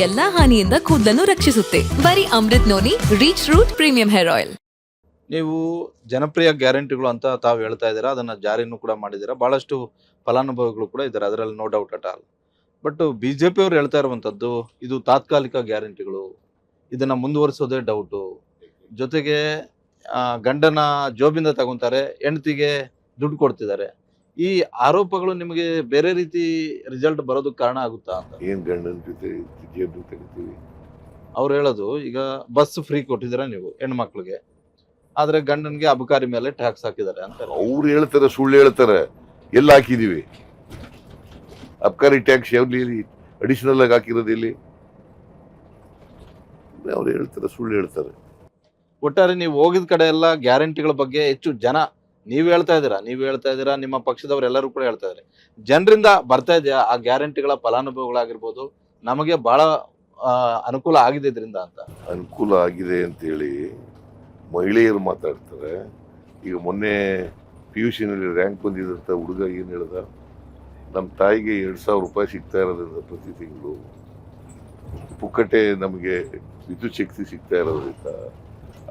ಎಲ್ಲಾ ಹಾನಿಯಿಂದ ಕೂದಲನ್ನು ರಕ್ಷಿಸುತ್ತೆ. ಬರೀ Amrut noni reach root premium hair oil. ನೀವು ಜನಪ್ರಿಯ ಗ್ಯಾರಂಟಿಗಳು ಅಂತ ತಾವು ಹೇಳ್ತಾ ಇದ್ದೀರಾ, ಅದನ್ನ ಜಾರಿನೂ ಕೂಡ ಮಾಡಿದ್ದೀರಾ, ಬಹಳಷ್ಟು ಫಲಾನುಭವಿಗಳು ಕೂಡ ಇದ್ದಾರೆ, ಅದರಲ್ಲಿ no doubt at all. But BJP ಅವರು ಹೇಳ್ತಾ ಇರುವಂತದ್ದು ಇದು ತಾತ್ಕಾಲಿಕ ಗ್ಯಾರಂಟಿಗಳು, ಇದನ್ನ ಮುಂದುವರಿಸೋದೇ ಡೌಟು. ಜೊತೆಗೆ ಗಂಡನ ಜೋಬಿಂದ ತಗೊಂತಾರೆ, ಹೆಂಡತಿಗೆ ದುಡ್ಡು ಕೊಡ್ತಿದ್ದಾರೆ. ಈ ಆರೋಪಗಳು ನಿಮಗೆ ಬೇರೆ ರೀತಿ ರಿಸಲ್ಟ್ ಬರೋದಕ್ಕೆ ಕಾರಣ ಆಗುತ್ತಾ ಅಂತ? ಏನ್ ಗಂಡನ ಜೊತೆ ಜೇಬು ತೆಗಿತೀವಿ? ಅವ್ರು ಹೇಳೋದು, ಈಗ ಬಸ್ ಫ್ರೀ ಕೊಟ್ಟಿದ್ದೀರಾ ನೀವು ಹೆಣ್ಮಕ್ಳಿಗೆ, ಆದ್ರೆ ಗಂಡನ್ಗೆ ಅಬಕಾರಿ ಮೇಲೆ ಟ್ಯಾಕ್ಸ್ ಹಾಕಿದ್ದಾರೆ ಅಂತ. ಅವ್ರು ಹೇಳ್ತಾರೆ, ಸುಳ್ಳು ಹೇಳ್ತಾರೆ. ಎಲ್ಲ ಹಾಕಿದೀವಿ ಅಬ್ಕಾರಿ ಟ್ಯಾಕ್ಸ್, ಯಾವ್ದು ಅಡಿಷನಲ್ ಆಗಿ ಹಾಕಿರೋದು ಇಲ್ಲಿ? ಅವ್ರು ಹೇಳ್ತಾರೆ, ಸುಳ್ಳು ಹೇಳ್ತಾರೆ. ಒಟ್ಟಾರೆ ನೀವು ಹೋಗಿದ ಕಡೆ ಎಲ್ಲ ಗ್ಯಾರಂಟಿಗಳ ಬಗ್ಗೆ ಹೆಚ್ಚು ಜನ ನೀವ್ ಹೇಳ್ತಾ ಇದ್ದೀರಾ, ನಿಮ್ಮ ಪಕ್ಷದವರೆಲ್ಲರೂ ಕೂಡ ಹೇಳ್ತಾ ಇದ್ದಾರೆ, ಜನರಿಂದ ಬರ್ತಾ ಇದೆಯಾ ಆ ಗ್ಯಾರಂಟಿಗಳ ಫಲಾನುಭವಿಗಳಾಗಿರ್ಬೋದು, ನಮಗೆ ಬಹಳ ಅನುಕೂಲ ಆಗಿದೆ ಇದರಿಂದ ಅಂತ? ಅನುಕೂಲ ಆಗಿದೆ ಅಂತೇಳಿ ಮಹಿಳೆಯರು ಮಾತಾಡ್ತಾರೆ. ಈಗ ಮೊನ್ನೆ PUC ನಲ್ಲಿ ರ್ಯಾಂಕ್ ಬಂದಿದ್ದಂತ ಹುಡುಗ ಏನ್ ಹೇಳ್ದ, ನಮ್ಮ ತಾಯಿಗೆ 2,000 ರೂಪಾಯಿ ಸಿಗ್ತಾ ಇರೋದ್ರಿಂದ ಪ್ರತಿ ತಿಂಗಳು ಪುಕ್ಕಟೆ ನಮಗೆ ವಿದ್ಯುತ್ ಶಕ್ತಿ ಸಿಗ್ತಾ ಇರೋದ್ರಿಂದ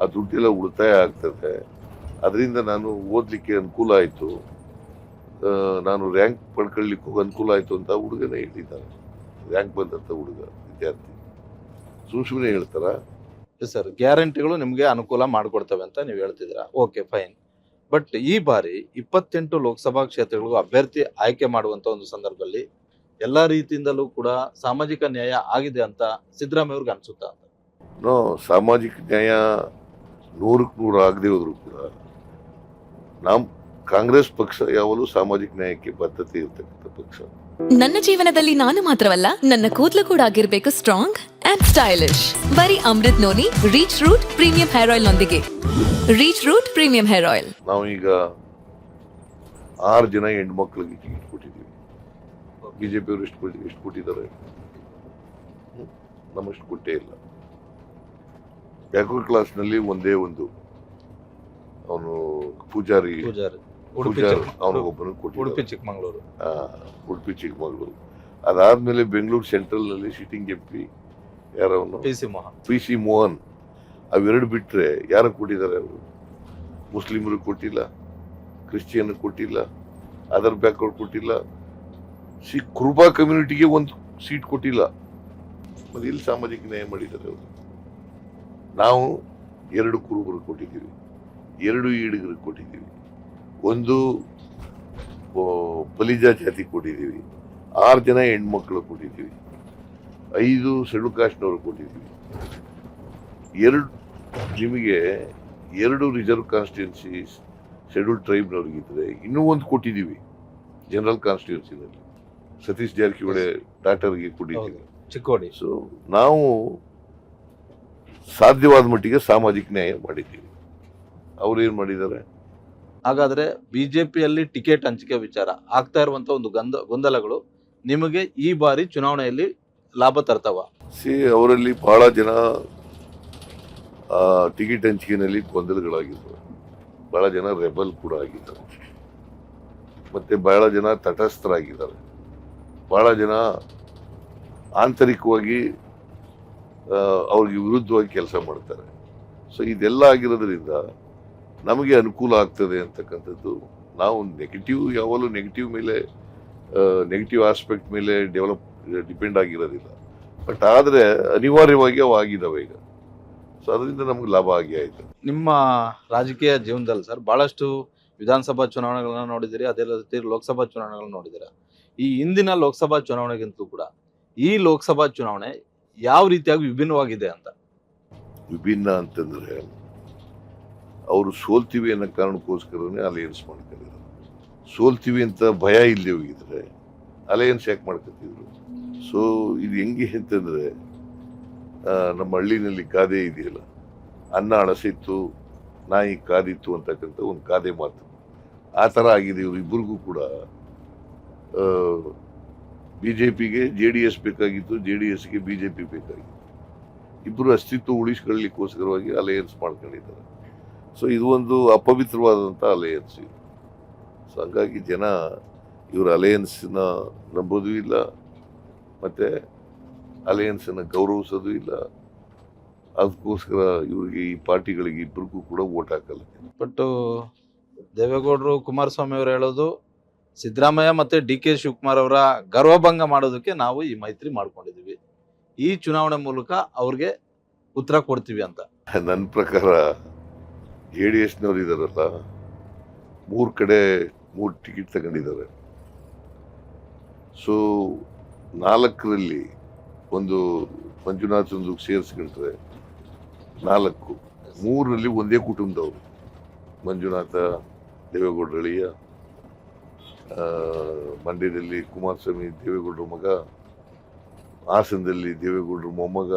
ಆ ದುಡ್ಡೆಲ್ಲ ಉಳಿತಾಯ ಆಗ್ತದೆ, ಅದರಿಂದ ನಾನು ಓದ್ಲಿಕ್ಕೆ ಅನುಕೂಲ ಆಯ್ತು, ನಾನು ರ್ಯಾಂಕ್ ಪಡ್ಕೊಳ್ಳಿಕ್ಕೂ ಅನುಕೂಲ ಆಯ್ತು ಅಂತ ಹುಡುಗನೇ ಹೇಳಿದ್ದಾನೆ. ರ್ಯಾಂಕ್ ಬಂದಂತ ಹುಡುಗ ವಿದ್ಯಾರ್ಥಿ ಸುಮ್ಮನೆ ಹೇಳ್ತಾರ? ಸರ್, ಗ್ಯಾರಂಟಿಗಳು ನಿಮಗೆ ಅನುಕೂಲ ಮಾಡಿಕೊಡ್ತವೆ ಅಂತ ನೀವು ಹೇಳ್ತಿದ್ದೀರಾ, ಓಕೆ ಫೈನ್. ಬಟ್ ಈ ಬಾರಿ 28 ಲೋಕಸಭಾ ಕ್ಷೇತ್ರಗಳಿಗೂ ಅಭ್ಯರ್ಥಿ ಆಯ್ಕೆ ಮಾಡುವಂತ ಒಂದು ಸಂದರ್ಭದಲ್ಲಿ ಎಲ್ಲಾ ರೀತಿಯಿಂದಲೂ ಕೂಡ ಸಾಮಾಜಿಕ ನ್ಯಾಯ ಆಗಿದೆ ಅಂತ ಸಿದ್ದರಾಮಯ್ಯ ಅವ್ರಿಗೆ ಅನ್ಸುತ್ತಾ ಅಂತ? ಸಾಮಾಜಿಕ ನ್ಯಾಯ 100ಕ್ಕೆ 100 ಆಗದೆ ಹೋದ್ರು ಕೂಡ ನಮ್ ಕಾಂಗ್ರೆಸ್ ಪಕ್ಷ ಯಾವಾಗಲೂ ಸಾಮಾಜಿಕ ನ್ಯಾಯಕ್ಕೆ ಬದ್ಧತೆ ಇರ್ತಕ್ಕಂಥ ಪಕ್ಷ. ನನ್ನ ಜೀವನದಲ್ಲಿ ನಾನು ಮಾತ್ರವಲ್ಲ, ನನ್ನ ಕೂದಲು ಕೂಡ ಆಗಿರ್ಬೇಕು ಸ್ಟ್ರಾಂಗ್ ಅಂಡ್ ಸ್ಟೈಲಿಶ್. ಬರೀ Amrut noni reach root premium hair oil ನೊಂದಿಗೆ. Reach root premium hair oil. ನಾವು ಈಗ 6 ಜನ ಹೆಣ್ಮಕ್ಳಿಗೆ ಟಿಕೆಟ್ ಕೊಟ್ಟಿದ್ದೀವಿ. ಬಿಜೆಪಿ ಅವರು ಎಷ್ಟು ಕೊಟ್ಟಿದ್ದಾರೆ? ನಮ್ಮಷ್ಟು ಕೊಟ್ಟೇ ಇಲ್ಲ. ಬ್ಯಾಕ್ವರ್ಡ್ ಕ್ಲಾಸ್ ನಲ್ಲಿ ಒಂದೇ ಒಂದು ಅವನು ಪೂಜಾರಿ ಅವನಿಗೊಬ್ಬನು ಕೊಟ್ಟಿದ್ದಾರೆ, ಉಡುಪಿ ಚಿಕ್ಕಮಗಳೂರು. ಅದಾದ್ಮೇಲೆ ಬೆಂಗಳೂರು ಸೆಂಟ್ರಲ್ ನಲ್ಲಿ ಸಿಟ್ಟಿಂಗ್ MP ಯಾರವನು PC ಮೋಹನ್. ಅವೆರಡು ಬಿಟ್ರೆ ಯಾರು ಕೊಟ್ಟಿದ್ದಾರೆ? ಅವರು ಮುಸ್ಲಿಮರು ಕೊಟ್ಟಿಲ್ಲ, ಕ್ರಿಶ್ಚಿಯನ್ ಕೊಟ್ಟಿಲ್ಲ, ಅದರ್ ಬ್ಯಾಕ್ವರ್ಡ್ ಕೊಟ್ಟಿಲ್ಲ, ಕುರುಬಾ ಕಮ್ಯುನಿಟಿಗೆ ಒಂದು ಸೀಟ್ ಕೊಟ್ಟಿಲ್ಲ. ಮತ್ತೆ ಇಲ್ಲಿ ಸಾಮಾಜಿಕ ನ್ಯಾಯ ಮಾಡಿದ್ದಾರೆ ಅವರು. ನಾವು 2 ಕುರುಬರು ಕೊಟ್ಟಿದ್ದೀವಿ, 2 ಈಡಿಗರಿಗೆ ಕೊಟ್ಟಿದ್ದೀವಿ, 1 ಬಲಿಜ ಜಾತಿ ಕೊಟ್ಟಿದ್ದೀವಿ, 6 ಜನ ಹೆಣ್ಮಕ್ಳು ಕೊಟ್ಟಿದ್ದೀವಿ, 5 ಶೆಡ್ಯೂಲ್ ಕಾಸ್ಟ್ನವರು ಕೊಟ್ಟಿದ್ದೀವಿ, 2 ನಿಮಗೆ 2 ರಿಸರ್ವ್ ಕಾನ್ಸ್ಟಿಟ್ಯೂನ್ಸೀಸ್ ಶೆಡ್ಯೂಲ್ ಟ್ರೈಬ್ನವ್ರಿಗಿದ್ರೆ ಇನ್ನೂ 1 ಕೊಟ್ಟಿದ್ದೀವಿ ಜನರಲ್ ಕಾನ್ಸ್ಟಿಟ್ಯೂನ್ಸಿನಲ್ಲಿ. ಸತೀಶ್ ಜಾರಕಿಹೊಳಿ ಡಾಕ್ಟರ್ಗೆ ಕೊಟ್ಟಿದ್ದೀವಿ, ಚಿಕ್ಕೋಡಿ. ಸೊ ನಾವು ಸಾಧ್ಯವಾದ ಮಟ್ಟಿಗೆ ಸಾಮಾಜಿಕ ನ್ಯಾಯ ಮಾಡಿದ್ದೀವಿ. ಅವ್ರು ಏನ್ ಮಾಡಿದ್ದಾರೆ? ಹಾಗಾದ್ರೆ ಬಿಜೆಪಿಯಲ್ಲಿ ಟಿಕೆಟ್ ಹಂಚಿಕೆ ವಿಚಾರ ಆಗ್ತಾ ಇರುವಂತ ಒಂದು ಗೊಂದಲಗಳು ನಿಮಗೆ ಈ ಬಾರಿ ಚುನಾವಣೆಯಲ್ಲಿ ಲಾಭ ತರ್ತಾವ? ಅವರಲ್ಲಿ ಬಹಳ ಜನ ಟಿಕೆಟ್ ಹಂಚಿಕೆಯಲ್ಲಿ ಗೊಂದಲಗಳಾಗಿದ್ದಾರೆ, ಬಹಳ ಜನ ರೆಬಲ್ ಕೂಡ ಆಗಿದ್ದಾರೆ, ಮತ್ತೆ ಬಹಳ ಜನ ತಟಸ್ಥರಾಗಿದ್ದಾರೆ, ಬಹಳ ಜನ ಆಂತರಿಕವಾಗಿ ಅವ್ರಿಗೆ ವಿರುದ್ಧವಾಗಿ ಕೆಲಸ ಮಾಡ್ತಾರೆ. ಸೊ ಇದೆಲ್ಲ ಆಗಿರೋದ್ರಿಂದ ನಮಗೆ ಅನುಕೂಲ ಆಗ್ತದೆ ಅಂತಕ್ಕಂಥದ್ದು. ನಾವು ಯಾವಾಗಲೂ ನೆಗೆಟಿವ್ ಮೇಲೆ, ನೆಗೆಟಿವ್ ಆಸ್ಪೆಕ್ಟ್ ಮೇಲೆ ಡಿಪೆಂಡ್ ಆಗಿರೋದಿಲ್ಲ. ಬಟ್ ಆದರೆ ಅನಿವಾರ್ಯವಾಗಿ ಅವು ಆಗಿದ್ದಾವೆ ಈಗ. ಸೊ ಅದರಿಂದ ನಮ್ಗೆ ಲಾಭ ಆಗಿ ಆಯ್ತು. ನಿಮ್ಮ ರಾಜಕೀಯ ಜೀವನದಲ್ಲಿ ಸರ್ ಬಹಳಷ್ಟು ವಿಧಾನಸಭಾ ಚುನಾವಣೆಗಳನ್ನ ನೋಡಿದಿರಿ, ಅದೇ ರೀತಿ ಲೋಕಸಭಾ ಚುನಾವಣೆಗಳನ್ನ ನೋಡಿದಿರ. ಈ ಹಿಂದಿನ ಲೋಕಸಭಾ ಚುನಾವಣೆಗಿಂತೂ ಕೂಡ ಈ ಲೋಕಸಭಾ ಚುನಾವಣೆ ಯಾವ ರೀತಿಯಾಗಿ ವಿಭಿನ್ನವಾಗಿದೆ ಅಂತ? ವಿಭಿನ್ನ ಅಂತಂದ್ರೆ ಅವರು ಸೋಲ್ತೀವಿ ಅನ್ನೋ ಕಾರಣಕ್ಕೋಸ್ಕರನೇ ಅಲಯನ್ಸ್ ಮಾಡ್ಕೊಂಡಿದ್ರು. ಸೋಲ್ತೀವಿ ಅಂತ ಭಯ ಇಲ್ಲಿ ಹೋಗಿದ್ರೆ ಅಲಯನ್ಸ್ ಯಾಕೆ ಮಾಡ್ಕೊತಿದ್ರು? ಸೊ ಇದು ಹೆಂಗೆ ಅಂತಂದ್ರೆ, ನಮ್ಮ ಹಳ್ಳಿನಲ್ಲಿ ಗಾದೆ ಇದೆಯಲ್ಲ, ಅನ್ನ ಅಳಸಿತ್ತು ನಾಯಿ ಕಾದಿತ್ತು ಅಂತಕ್ಕಂಥ ಒಂದು ಗಾದೆ ಮಾತು. ಆ ಥರ ಆಗಿದೆ ಇವರು ಇಬ್ಬರಿಗೂ ಕೂಡ. BJPಗೆ JDS ಬೇಕಾಗಿತ್ತು, JDSಗೆ BJP ಬೇಕಾಗಿತ್ತು. ಇಬ್ಬರು ಅಸ್ತಿತ್ವ ಉಳಿಸ್ಕೊಳ್ಳಿಕ್ಕೋಸ್ಕರವಾಗಿ ಅಲಯನ್ಸ್ ಮಾಡ್ಕೊಂಡಿದ್ದಾರೆ. ಸೊ ಇದು ಒಂದು ಅಪವಿತ್ರವಾದಂಥ ಅಲಯನ್ಸ್. ಸೊ ಹಂಗಾಗಿ ಜನ ಇವರು ಅಲಯನ್ಸ್ನ ನಂಬೋದೂ ಇಲ್ಲ, ಮತ್ತು ಅಲಯನ್ಸನ್ನು ಗೌರವಿಸೋದು ಇಲ್ಲ. ಅದಕ್ಕೋಸ್ಕರ ಇವರಿಗೆ ಈ ಪಾರ್ಟಿಗಳಿಗೆ ಇಬ್ಬರಿಗೂ ಕೂಡ ವೋಟ್ ಹಾಕಲ್ಲ. ಬಟ್ ದೇವೇಗೌಡರು ಕುಮಾರಸ್ವಾಮಿ ಅವರು ಹೇಳೋದು ಸಿದ್ದರಾಮಯ್ಯ ಮತ್ತೆ ಡಿ ಕೆ ಶಿವಕುಮಾರ್ ಅವರ ಗರ್ವಭಂಗ ಮಾಡೋದಕ್ಕೆ ನಾವು ಈ ಮೈತ್ರಿ ಮಾಡ್ಕೊಂಡಿದೀವಿ, ಈ ಚುನಾವಣೆ ಮೂಲಕ ಅವ್ರಿಗೆ ಉತ್ತರ ಕೊಡ್ತೀವಿ ಅಂತ. ನನ್ನ ಪ್ರಕಾರ JDSನವ್ರು ಇದಾರಲ್ಲ, 3 ಕಡೆ 3 ಟಿಕೆಟ್ ತಗೊಂಡಿದ್ದಾರೆ. ಸೊ 4ರಲ್ಲಿ ಒಂದು ಮಂಜುನಾಥ್ ಒಂದು ಸೇರಿಸ್ಕೊಂಡ್ರೆ 4, 3ರಲ್ಲಿ ಒಂದೇ ಕುಟುಂಬದವರು. ಮಂಜುನಾಥ ದೇವೇಗೌಡರಳಿಯ, ಮಂಡ್ಯದಲ್ಲಿ ಕುಮಾರಸ್ವಾಮಿ ದೇವೇಗೌಡರ ಮಗ, ಹಾಸನದಲ್ಲಿ ದೇವೇಗೌಡರ ಮೊಮ್ಮಗ.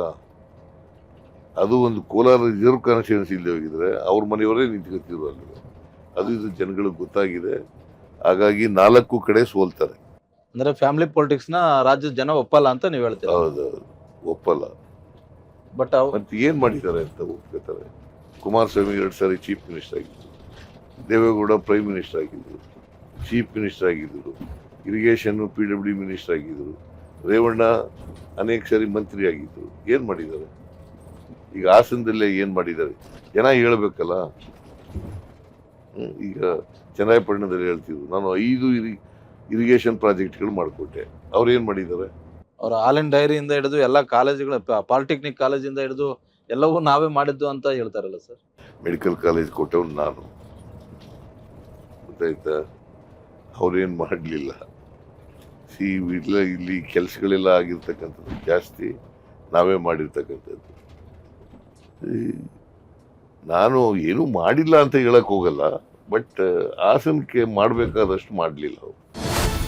ಅದು ಒಂದು ಕೋಲಾರ ರಿಸರ್ವ್ ಕಾನ್ಸ್ಟಿಟ್ಯೂನ್ಸಿ ಇಲ್ಲದೆ ಹೋಗಿದ್ರೆ ಅವ್ರ ಮನೆಯವರೇ ನಿಂತ್ಕೊತಿದ್ರು ಅಲ್ಲಿ. ಅದು ಇದು ಜನಗಳಿಗೆ ಗೊತ್ತಾಗಿದೆ. ಹಾಗಾಗಿ 4 ಕಡೆ ಸೋಲ್ತಾರೆ. ಅಂದ್ರೆ ಫ್ಯಾಮಿಲಿ ಪಾಲಿಟಿಕ್ಸ್ ನ ರಾಜ್ಯದ ಜನ ಒಪ್ಪಲ್ಲ ಅಂತ ನೀವು ಹೇಳ್ತೀರಾ? ಹೌದೌದು, ಒಪ್ಪಲ್ಲ. ಬಟ್ ಮತ್ತೆ ಏನ್ ಮಾಡಿದ್ದಾರೆ ಅಂತ ಒಪ್ಕೋತಾರೆ. ಕುಮಾರಸ್ವಾಮಿ 2 ಸಾರಿ ಚೀಫ್ ಮಿನಿಸ್ಟರ್ ಆಗಿದ್ರು, ದೇವೇಗೌಡ ಪ್ರೈಮ್ ಮಿನಿಸ್ಟರ್ ಆಗಿದ್ರು, ಚೀಫ್ ಮಿನಿಸ್ಟರ್ ಆಗಿದ್ರು, ಇರಿಗೇಷನ್ PWD ಮಿನಿಸ್ಟರ್ ಆಗಿದ್ರು, ರೇವಣ್ಣ ಅನೇಕ ಸಾರಿ ಮಂತ್ರಿ ಆಗಿದ್ರು. ಏನ್ ಮಾಡಿದ್ದಾರೆ? ಈಗ ಹಾಸನದಲ್ಲೇ ಏನ್ ಮಾಡಿದ್ದಾರೆ ಜನ ಹೇಳ್ಬೇಕಲ್ಲ. ಈಗ ಚನ್ನರಾಯಪಟ್ಟಣದಲ್ಲಿ ಹೇಳ್ತಿದ್ರು, ನಾನು 5 ಇರಿಗೇಷನ್ ಪ್ರಾಜೆಕ್ಟ್ಗಳು ಮಾಡಿಕೊಟ್ಟೆ. ಅವ್ರು ಏನ್ ಮಾಡಿದ್ದಾರೆ? ಅವ್ರ ಹಾಲ್ ಅಂಡ್ ಡೈರಿಯಿಂದ ಹಿಡಿದು ಎಲ್ಲ ಕಾಲೇಜುಗಳ ಪಾಲಿಟೆಕ್ನಿಕ್ ಕಾಲೇಜಿಂದ ಹಿಡಿದು ಎಲ್ಲವೂ ನಾವೇ ಮಾಡಿದ್ದು ಅಂತ ಹೇಳ್ತಾರಲ್ಲ ಸರ್. ಮೆಡಿಕಲ್ ಕಾಲೇಜ್ ಕೊಟ್ಟವ್ರು ನಾನು, ಗೊತ್ತಾಯ್ತಾ? ಅವ್ರೇನು ಮಾಡಲಿಲ್ಲ. ಇಲ್ಲಿ ಕೆಲಸಗಳೆಲ್ಲ ಆಗಿರ್ತಕ್ಕಂಥದ್ದು ಜಾಸ್ತಿ ನಾವೇ ಮಾಡಿರ್ತಕ್ಕಂಥದ್ದು. ನಾನು ಏನೂ ಮಾಡಿಲ್ಲ ಅಂತ ಹೇಳಕ್ ಹೋಗಲ್ಲ, ಬಟ್ ಹಾಸನಕ್ಕೆ ಮಾಡಬೇಕಾದಷ್ಟು ಮಾಡಲಿಲ್ಲ.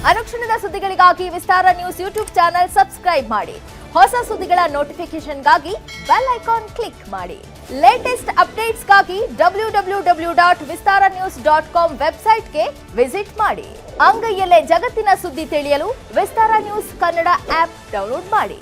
ಅನುಕ್ಷಣದ ಸುದ್ದಿಗಳಿಗಾಗಿ ವಿಸ್ತಾರ ನ್ಯೂಸ್ ಯೂಟ್ಯೂಬ್ ಚಾನೆಲ್ ಸಬ್ಸ್ಕ್ರೈಬ್ ಮಾಡಿ. ಹೊಸ ಸುದ್ದಿಗಳ ನೋಟಿಫಿಕೇಶನ್ಗಾಗಿ ಬೆಲ್ ಐಕಾನ್ ಕ್ಲಿಕ್ ಮಾಡಿ. ಲೇಟೆಸ್ಟ್ ಅಪ್ಡೇಟ್ಸ್ಗಾಗಿ www.vistaranews.com ವೆಬ್ಸೈಟ್ಗೆ ವಿಸಿಟ್ ಮಾಡಿ. ಅಂಗೈಯಲ್ಲೇ ಜಗತ್ತಿನ ಸುದ್ದಿ ತಿಳಿಯಲು ವಿಸ್ತಾರ ನ್ಯೂಸ್ ಕನ್ನಡ ಆಪ್ ಡೌನ್ಲೋಡ್ ಮಾಡಿ.